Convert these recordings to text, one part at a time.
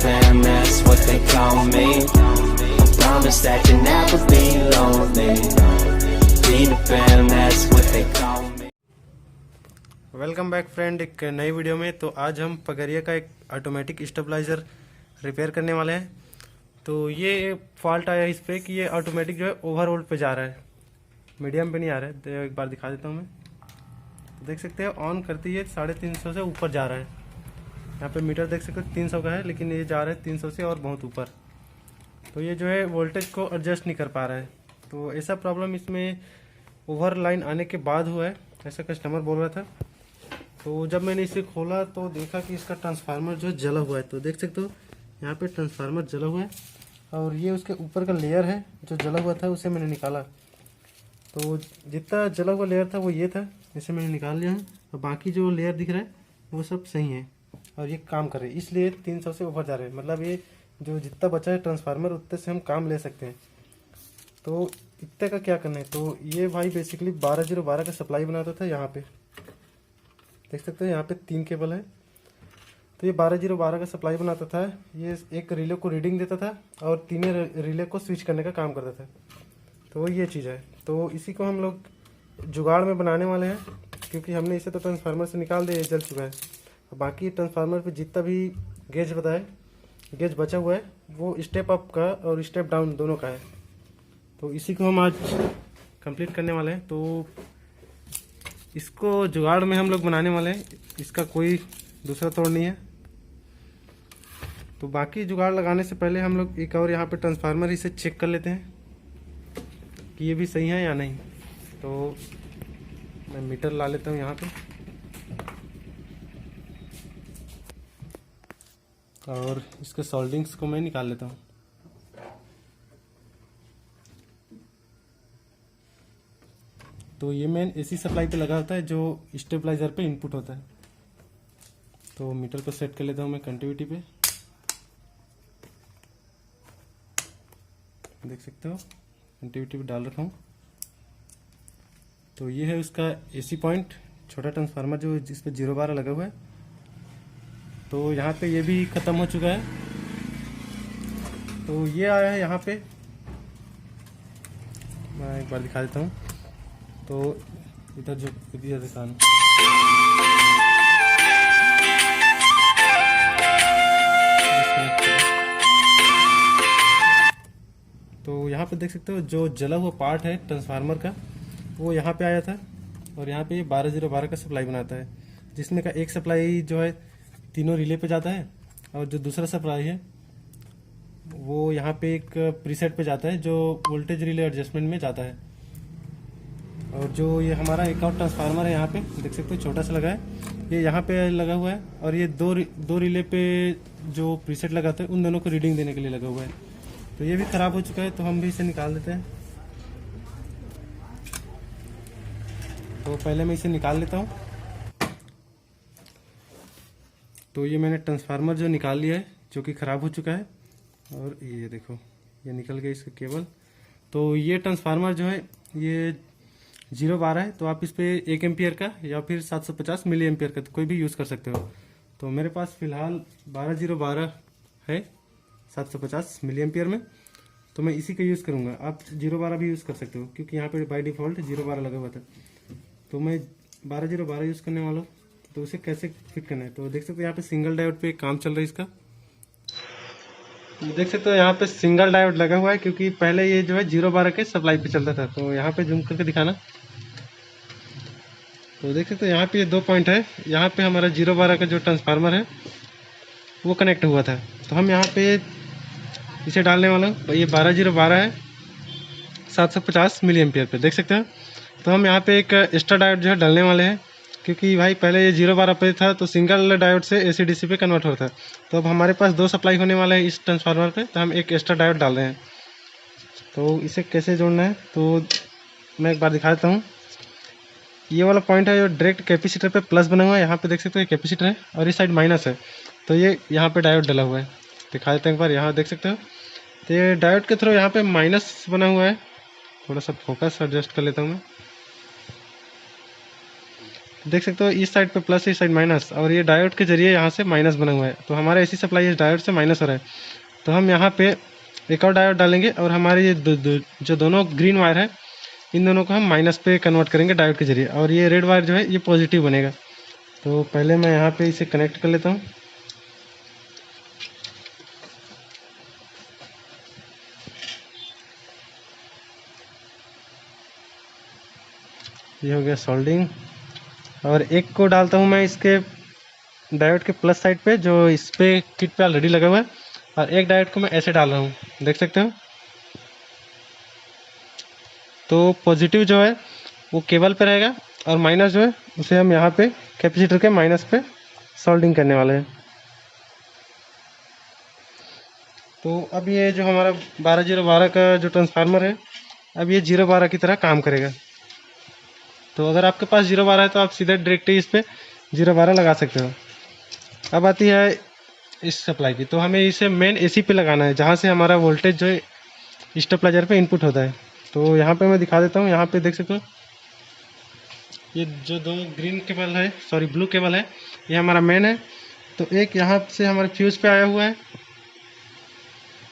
fam, that's what they call me. Promise that you'll never be lonely. Be the fam, that's what they call me. Welcome back friend, एक नई video में। तो आज हम पगरिया का एक ऑटोमेटिक स्टेबलाइज़र रिपेयर करने वाले हैं। तो ये फॉल्ट आया इस पर कि ये ऑटोमेटिक जो है ओवरलोड पे जा रहा है, मीडियम पे नहीं आ रहा है। तो एक बार दिखा देता हूँ मैं। तो देख सकते हैं ऑन करते ही 350 से ऊपर जा रहा है। यहाँ पे मीटर देख सकते हो 300 का है, लेकिन ये जा रहा है 300 से और बहुत ऊपर। तो ये जो है वोल्टेज को एडजस्ट नहीं कर पा रहा है। तो ऐसा प्रॉब्लम इसमें ओवर लाइन आने के बाद हुआ है, ऐसा कस्टमर बोल रहा था। तो जब मैंने इसे खोला तो देखा कि इसका ट्रांसफार्मर जो जला हुआ है। तो देख सकते हो यहाँ पे ट्रांसफार्मर जला हुआ है, और ये उसके ऊपर का लेयर है जो जला हुआ था, उसे मैंने निकाला। तो जितना जला हुआ लेयर था वो ये था, इसे मैंने निकाल लिया है। और बाकी जो लेयर दिख रहा है वो सब सही है और ये काम कर रहे हैं, इसलिए 300 से ऊपर जा रहे हैं। मतलब ये जो जितना बचा है ट्रांसफार्मर उतने से हम काम ले सकते हैं। तो इतने का क्या करना है। तो ये भाई बेसिकली 12012 का सप्लाई बनाता था। यहाँ पे देख सकते हो यहाँ पे 3 केबल है। तो ये 12012 का सप्लाई बनाता था। ये एक रिले को रीडिंग देता था और तीनों रिले को स्विच करने का काम करता था। तो ये चीज़ है। तो इसी को हम लोग जुगाड़ में बनाने वाले हैं, क्योंकि हमने इसे तो ट्रांसफार्मर से निकाल दिया, जल चुका है। बाकी ट्रांसफार्मर पे जितना भी गेज गेज बचा हुआ है वो स्टेप अप का और स्टेप डाउन दोनों का है। तो इसी को हम आज कंप्लीट करने वाले हैं। तो इसको जुगाड़ में हम लोग बनाने वाले हैं, इसका कोई दूसरा तोड़ नहीं है। तो बाकी जुगाड़ लगाने से पहले हम लोग एक और यहाँ पे ट्रांसफार्मर इसे चेक कर लेते हैं कि ये भी सही है या नहीं। तो मैं मीटर ला लेता हूँ यहाँ पे, और इसके सोल्डिंग्स को मैं निकाल लेता हूँ। तो ये मेन एसी सप्लाई पे लगा होता है जो स्टेबलाइजर पे इनपुट होता है। तो मीटर को सेट कर लेता हूँ मैं कंटिन्यूटी पे। देख सकते हो कंटिन्यूटी पे डाल रखा हूँ। तो ये है उसका एसी पॉइंट, छोटा ट्रांसफार्मर जो जिस पे 012 लगा हुआ है। तो यहाँ पे ये भी ख़त्म हो चुका है। तो ये आया है यहाँ पे, मैं एक बार दिखा देता हूँ। तो इधर जो दिखाना, तो यहाँ पे देख सकते हो जो जला हुआ पार्ट है ट्रांसफार्मर का वो यहाँ पे आया था। और यहाँ पे 12012 का सप्लाई बनाता है, जिसमें का एक सप्लाई जो है तीनों रिले पे जाता है, और जो दूसरा सप्लाई है वो यहाँ पे एक प्रीसेट पे जाता है जो वोल्टेज रिले एडजस्टमेंट में जाता है। और जो ये हमारा एक और ट्रांसफार्मर है यहाँ पे देख सकते हो छोटा सा लगा है, ये यहाँ पे लगा हुआ है। और ये दो रिले पे जो प्रीसेट लगाते हैं उन दोनों को रीडिंग देने के लिए लगा हुआ है। तो ये भी खराब हो चुका है, तो हम भी इसे निकाल देते हैं। तो पहले मैं इसे निकाल लेता हूँ। तो ये मैंने ट्रांसफार्मर जो निकाल लिया है जो कि ख़राब हो चुका है। और ये देखो ये निकल गया इसका केबल। तो ये ट्रांसफार्मर जो है ये 012 है। तो आप इस पर 1 एम्पियर का या फिर 750 मिली एम्पियर का कोई भी यूज़ कर सकते हो। तो मेरे पास फ़िलहाल 12012 है 750 मिली एम्पियर में, तो मैं इसी का यूज़ करूँगा। आप 012 भी यूज़ कर सकते हो, क्योंकि यहाँ पे बाय डिफ़ॉल्ट 012 लगा हुआ था। तो मैं 12012 यूज़ करने वाला हूँ। तो उसे कैसे फिट करना है, तो देख सकते हो यहाँ पे सिंगल डायोड पे काम चल रहा है इसका। देख सकते हो यहाँ पे सिंगल डायोड लगा हुआ है, क्योंकि पहले ये जो है 012 के सप्लाई पे चलता था। तो यहाँ पे जूम करके दिखाना। तो देख सकते हो यहाँ पे ये 2 पॉइंट है। यहाँ पे हमारा 012 का जो ट्रांसफार्मर है वो कनेक्ट हुआ था। तो हम यहाँ पे इसे डालने वाला हूँ। ये 12012 है 750 मिली एम्पियर पे, देख सकते हो। तो हम यहाँ पे एक एक्स्ट्रा डायोड जो है डालने वाले हैं, क्योंकि भाई पहले ये 012 पे था तो सिंगल डायोड से AC DC पे कन्वर्ट होता था। तो अब हमारे पास 2 सप्लाई होने वाला है इस ट्रांसफार्मर पे, तो हम एक एक्स्ट्रा डायोड डाल रहे हैं। तो इसे कैसे जोड़ना है तो मैं एक बार दिखा देता हूँ। ये वाला पॉइंट है जो डायरेक्ट कैपेसिटर पे प्लस बना हुआ है, यहाँ पे देख सकते हो कैपेसिटर है, और इस साइड माइनस है। तो ये यहाँ पे डायोड डला हुआ है, दिखा देते हैं एक बार। यहाँ देख सकते हो तो ये डायोड के थ्रू यहाँ पे माइनस बना हुआ है। थोड़ा सा फोकस एडजस्ट कर लेता हूँ मैं। देख सकते हो इस साइड पे प्लस, इस साइड माइनस, और ये डायोड के जरिए यहाँ से माइनस बना हुआ है। तो हमारा एसी सप्लाई इस डायोड से माइनस हो रहा है। तो हम यहाँ पे एक और डायोड डालेंगे और हमारे ये जो दोनों ग्रीन वायर है, इन दोनों को हम माइनस पे कन्वर्ट करेंगे डायोड के जरिए, और ये रेड वायर जो है ये पॉजिटिव बनेगा। तो पहले मैं यहाँ पे इसे कनेक्ट कर लेता हूँ। ये हो गया सोल्डिंग, और एक को डालता हूँ मैं इसके डायोड के प्लस साइड पे, जो इस पे किट पे ऑलरेडी लगा हुआ है, और एक डायोड को मैं ऐसे डाल रहा हूँ, देख सकते हो। तो पॉजिटिव जो है वो केबल पे रहेगा, और माइनस जो है उसे हम यहाँ पे कैपेसिटर के माइनस पे सोल्डिंग करने वाले हैं। तो अब ये जो हमारा 12012 का जो ट्रांसफार्मर है, अब ये 012 की तरह काम करेगा। तो अगर आपके पास 012 है तो आप सीधे डायरेक्ट ही इस पर 012 लगा सकते हो। अब आती है इस सप्लाई की, तो हमें इसे मेन एसी पे लगाना है, जहाँ से हमारा वोल्टेज जो है स्टेबलाइजर पे इनपुट होता है। तो यहाँ पे मैं दिखा देता हूँ, यहाँ पे देख सकते हो ये जो दो ग्रीन केबल है, सॉरी ब्लू केबल है, ये हमारा मेन है। तो एक यहाँ से हमारे फ्यूज पे आया हुआ है,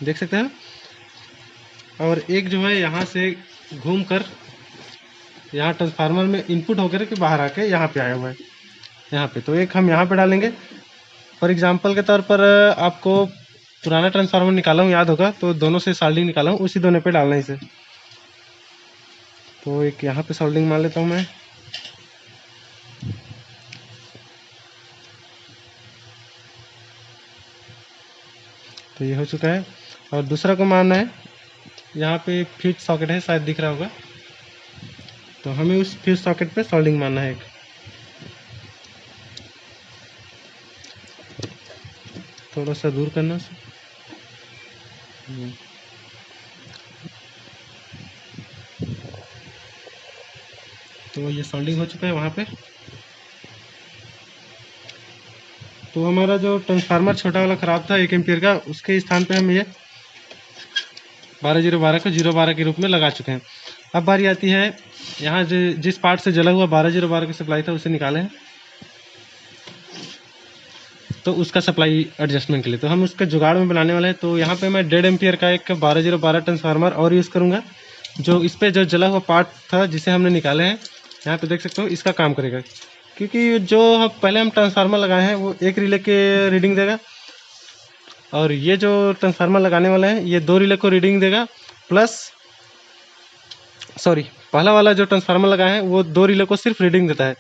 देख सकते हैं, और एक जो है यहाँ से घूम कर यहाँ ट्रांसफार्मर में इनपुट होकर के बाहर आके यहाँ पे आया हुआ है, यहाँ पे। तो एक हम यहाँ पे डालेंगे। फॉर एग्जांपल के तौर पर आपको पुराना ट्रांसफार्मर निकाला हूँ, याद होगा, तो दोनों से सोल्डिंग निकाला हूँ, उसी दोनों पे डालना है इसे। तो एक यहाँ पे सोल्डिंग मार लेता हूँ मैं। तो ये हो चुका है, और दूसरा को मारना है, यहाँ पे फ्यूज सॉकेट है, शायद दिख रहा होगा, तो हमें उस फ्यूज सॉकेट पे सोल्डिंग मारना है एक। थोड़ा सा दूर करना से। तो ये सोल्डिंग हो चुका है वहाँ पे। तो हमारा जो ट्रांसफार्मर छोटा वाला ख़राब था 1 एम्पियर का, उसके स्थान पे हम ये 12012 को 012 के रूप में लगा चुके हैं। अब बारी आती है यहाँ जिस पार्ट से जला हुआ 12012 की सप्लाई था उसे निकाले हैं, तो उसका सप्लाई एडजस्टमेंट के लिए तो हम उसका जुगाड़ में बनाने वाले हैं। तो यहाँ पे मैं 1.5 एम्पियर का एक 12012 ट्रांसफार्मर और यूज़ करूँगा, जो इस पर जो जला हुआ पार्ट था जिसे हमने निकाले हैं, यहाँ पे देख सकते हो, इसका काम करेगा। क्योंकि जो पहले हम ट्रांसफार्मर लगाए हैं वो 1 रिले के रीडिंग देगा, और ये जो ट्रांसफार्मर लगाने वाला है ये 2 रिले को रीडिंग देगा, प्लस सॉरी पहला वाला जो ट्रांसफार्मर लगाए हैं वो 2 रिले को सिर्फ रीडिंग देता है,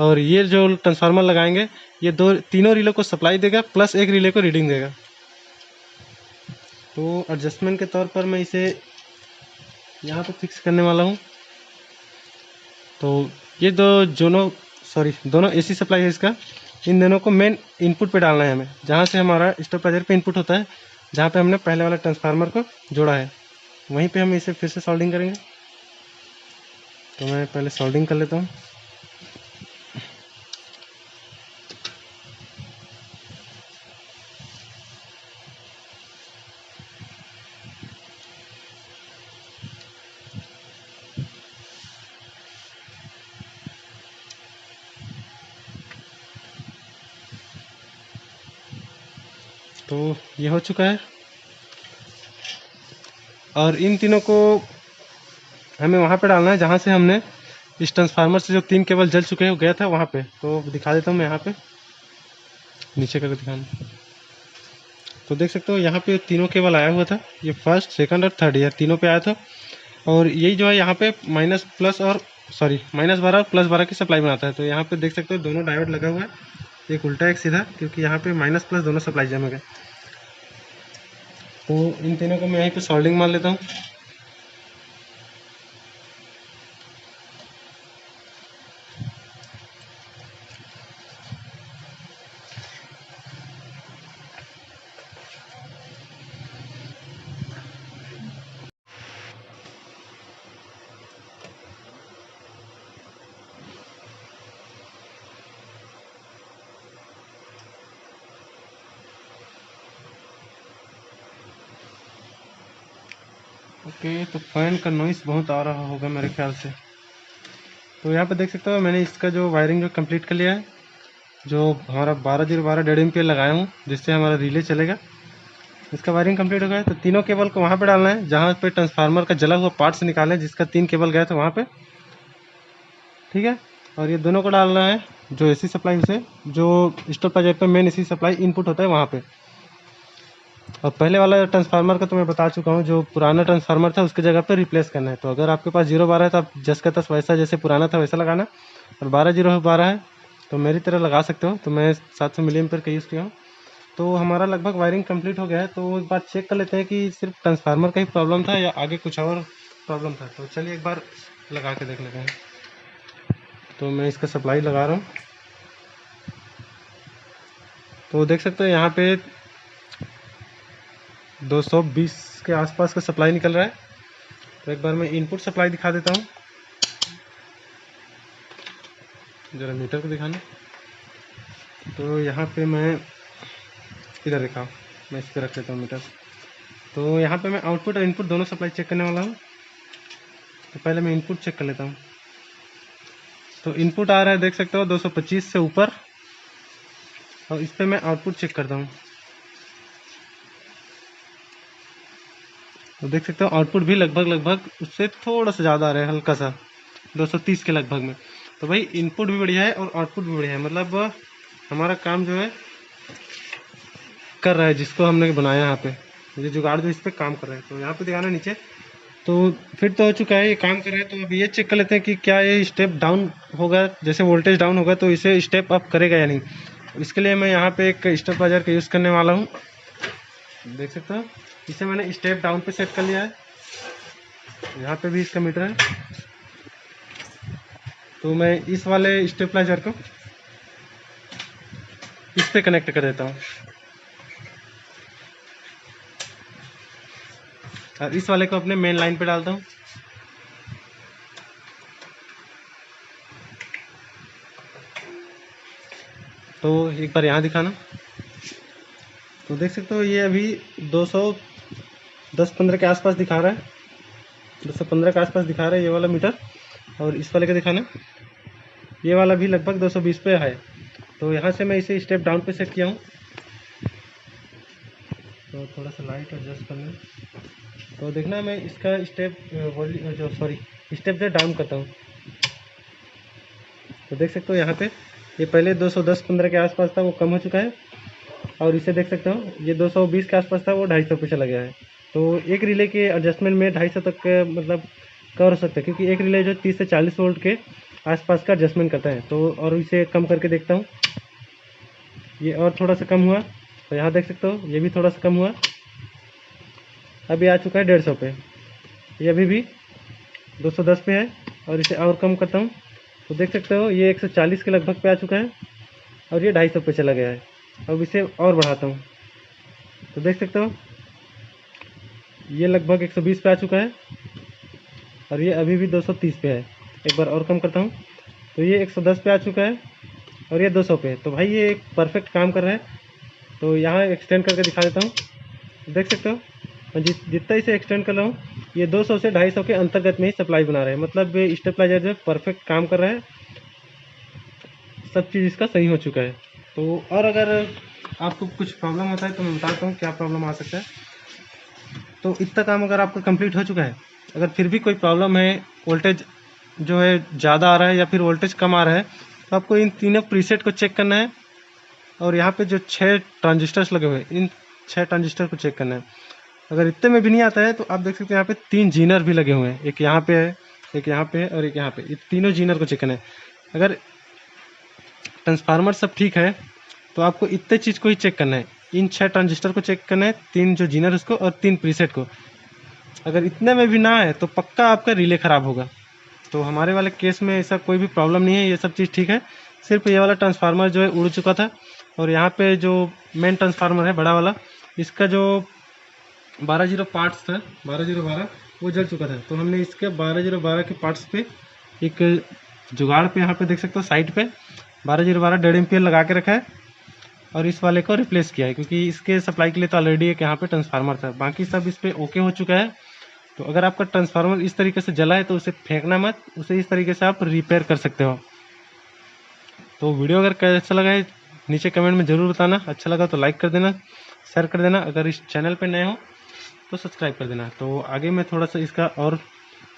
और ये जो ट्रांसफार्मर लगाएंगे ये तीनों रिले को सप्लाई देगा, प्लस 1 रिले को रीडिंग देगा। तो एडजस्टमेंट के तौर पर मैं इसे यहाँ पे फिक्स करने वाला हूँ। तो ये दोनों एसी सप्लाई है इसका, इन दोनों को मेन इनपुट पे डालना है हमें, जहाँ से हमारा स्टेबलाइजर पे इनपुट होता है, जहाँ पे हमने पहले वाला ट्रांसफार्मर को जोड़ा है, वहीं पे हम इसे फिर से सोल्डिंग करेंगे। तो मैं पहले सोल्डिंग कर लेता हूँ। तो ये हो चुका है, और इन तीनों को हमें वहाँ पे डालना है जहाँ से हमने इस ट्रांसफार्मर से जो 3 केबल जल चुके हैं वो गया था वहाँ पे। तो दिखा देता हूँ मैं यहाँ पे नीचे करके दिखाना। तो देख सकते हो यहाँ पे तीनों केबल आया हुआ था, ये फर्स्ट, सेकंड और थर्ड, ये तीनों पे आया था। और यही जो है यहाँ पे -12 और +12 की सप्लाई बनाता है। तो यहाँ पे देख सकते हो दोनों डायोड लगा हुआ है, एक उल्टा एक सीधा, क्योंकि यहाँ पे माइनस प्लस दोनों सप्लाई जम गए। तो इन तीनों को मैं यहीं पे सोल्डिंग मार लेता हूँ। ओके, तो फैन का नॉइस बहुत आ रहा होगा मेरे ख्याल से। तो यहाँ पे देख सकते हो मैंने इसका जो वायरिंग जो कंप्लीट कर लिया है, जो हमारा 12-0-12 1.5 एम्पियर लगाया हूँ जिससे हमारा रिले चलेगा। इसका वायरिंग कंप्लीट हो गया है। तो तीनों केबल को वहाँ पे डालना है जहाँ पे ट्रांसफार्मर का जला हुआ पार्ट्स निकाले जिसका 3 केबल गया था वहाँ पे, ठीक है। और ये दोनों को डालना है जो एसी सप्लाई से, जो स्टेबलाइजर पे मेन एसी सप्लाई इनपुट होता है वहाँ पे। और पहले वाला ट्रांसफार्मर का तो मैं बता चुका हूँ, जो पुराना ट्रांसफार्मर था उसके जगह पे रिप्लेस करना है। तो अगर आपके पास 0-12 है तो आप 10 का 10 वैसा जैसे पुराना था वैसा लगाना, और 12-0-12 है तो मेरी तरह लगा सकते हो। तो मैं 700 मिली एम्पीयर का यूज़ किया हूँ। तो हमारा लगभग वायरिंग कंप्लीट हो गया है। तो एक बार चेक कर लेते हैं कि सिर्फ ट्रांसफार्मर का ही प्रॉब्लम था या आगे कुछ और प्रॉब्लम था। तो चलिए एक बार लगा के देख लेते हैं। तो मैं इसका सप्लाई लगा रहा हूँ। तो देख सकते हो यहाँ पे 220 के आसपास का सप्लाई निकल रहा है। तो एक बार मैं इनपुट सप्लाई दिखा देता हूँ, ज़रा मीटर को दिखाना। तो यहाँ पे मैं इधर दिखाऊँ, मैं इस पर रख लेता हूँ मीटर। तो यहाँ पे मैं आउटपुट और इनपुट दोनों सप्लाई चेक करने वाला हूँ। तो पहले मैं इनपुट चेक कर लेता हूँ। तो इनपुट आ रहा है देख सकते हो 225 से ऊपर, और इस पर मैं आउटपुट चेक करता हूँ। तो देख सकते हो आउटपुट भी लगभग उससे थोड़ा सा ज़्यादा आ रहा है, हल्का सा 230 के लगभग में। तो भाई इनपुट भी बढ़िया है और आउटपुट भी बढ़िया है, मतलब हमारा काम जो है कर रहा है जिसको हमने बनाया यहाँ पे, ये जुगाड़ जो इस पर काम कर रहा है। तो यहाँ पे दिखाना नीचे, तो फिर तो हो चुका है, ये काम कर रहा है। तो अब ये चेक कर लेते हैं कि क्या ये स्टेप डाउन होगा, जैसे वोल्टेज डाउन होगा तो इसे स्टेप अप करेगा या नहीं। इसके लिए मैं यहाँ पे एक स्टेबलाइजर का यूज़ करने वाला हूँ। देख सकते हो इसे मैंने स्टेप डाउन पे सेट कर लिया है। यहाँ पे भी इसका मीटर है। तो मैं इस वाले स्टेबलाइजर को इस पे कनेक्ट कर देता हूँ, और इस वाले को अपने मेन लाइन पे डालता हूँ। तो एक बार यहाँ दिखाना। तो देख सकते हो ये अभी 210-15 के आसपास दिखा रहा है, 215 के आसपास दिखा रहा है ये वाला मीटर। और इस वाले का दिखाना, ये वाला भी लगभग 220 पे है। तो यहाँ से मैं इसे स्टेप डाउन पे सेट किया हूँ। तो थोड़ा सा लाइट एडजस्ट करना। तो देखना मैं इसका स्टेप स्टेप जो डाउन करता हूँ। तो देख सकते हो यहाँ पे ये पहले 210-15 के आसपास था, वो कम हो चुका है। और इसे देख सकते हो ये 220 के आसपास था, वो 250 पे चला गया है। तो एक रिले के एडजस्टमेंट में 250 तक मतलब कवर हो सकता है, क्योंकि एक रिले जो 30 से 40 वोल्ट के आसपास का एडजस्टमेंट करता है। तो और इसे कम करके देखता हूँ, ये और थोड़ा सा कम हुआ। तो यहाँ देख सकते हो ये भी थोड़ा सा कम हुआ, अभी आ चुका है 150 पे। ये अभी भी 210 पे है, और इसे और कम करता हूँ। तो देख सकते हो ये 140 के लगभग पे आ चुका है, और ये 250 पे चला गया है। अब इसे और बढ़ाता हूँ। तो देख सकते हो ये लगभग 120 पे आ चुका है, और ये अभी भी 230 पे है। एक बार और कम करता हूँ। तो ये 110 पे आ चुका है, और ये 200 पे है। तो भाई ये एक परफेक्ट काम कर रहा है। तो यहाँ एक्सटेंड करके दिखा देता हूँ। देख सकते हो मैं जितना इसे एक्सटेंड कर रहा हूँ, ये 200 से 250 के अंतर्गत में ही सप्लाई बना रहा है। मतलब स्टेबलाइजर जो परफेक्ट काम कर रहा है, सब चीज़ इसका सही हो चुका है। तो और अगर आपको कुछ प्रॉब्लम होता है तो मैं बताता हूँ क्या प्रॉब्लम आ सकता है। तो इतना काम अगर आपका कंप्लीट हो चुका है, अगर फिर भी कोई प्रॉब्लम है, वोल्टेज जो है ज़्यादा आ रहा है या फिर वोल्टेज कम आ रहा है, तो आपको इन तीनों प्रीसेट को चेक करना है। और यहाँ पे जो 6 ट्रांजिस्टर्स लगे हुए हैं, इन 6 ट्रांजिस्टर को चेक करना है। अगर इतने में भी नहीं आता है तो आप देख सकते हैं यहाँ पे 3 जीनर भी लगे हुए हैं, एक यहाँ पे है, एक यहाँ पे है, और एक यहाँ पे। ये तीनों जीनर को चेक करना है। अगर ट्रांसफार्मर सब ठीक है तो आपको इतने चीज़ को ही चेक करना है। इन 6 ट्रांजिस्टर को चेक करना है, 3 जो जीनर उसको, और 3 प्रीसेट को। अगर इतने में भी ना है तो पक्का आपका रिले ख़राब होगा। तो हमारे वाले केस में ऐसा कोई भी प्रॉब्लम नहीं है, ये सब चीज़ ठीक है। सिर्फ ये वाला ट्रांसफार्मर जो है उड़ चुका था, और यहाँ पे जो मेन ट्रांसफार्मर है बड़ा वाला, इसका जो 12-0 पार्ट्स था, 12-0-12, वो जल चुका था। तो हमने इसके 12-0-12 के पार्ट्स पे एक जुगाड़ पे यहाँ पे देख सकते हो साइड पे 12-0-12 1.5 एम्पियर लगा के रखा है, और इस वाले को रिप्लेस किया है, क्योंकि इसके सप्लाई के लिए तो ऑलरेडी एक यहाँ पे ट्रांसफार्मर था। बाकी सब इस पर ओके हो चुका है। तो अगर आपका ट्रांसफार्मर इस तरीके से जला है तो उसे फेंकना मत, उसे इस तरीके से आप रिपेयर कर सकते हो। तो वीडियो अगर कैसा लगा है नीचे कमेंट में ज़रूर बताना। अच्छा लगा तो लाइक कर देना, शेयर कर देना। अगर इस चैनल पे नए हो तो सब्सक्राइब कर देना। तो आगे मैं थोड़ा सा इसका और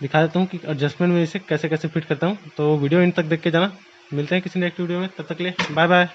दिखा देता हूँ कि एडजस्टमेंट में इसे कैसे कैसे फिट करता हूँ। तो वीडियो इन तक देख के जाना। मिलते हैं किसी नेक्स्ट वीडियो में, तब तक के लिए बाय बाय।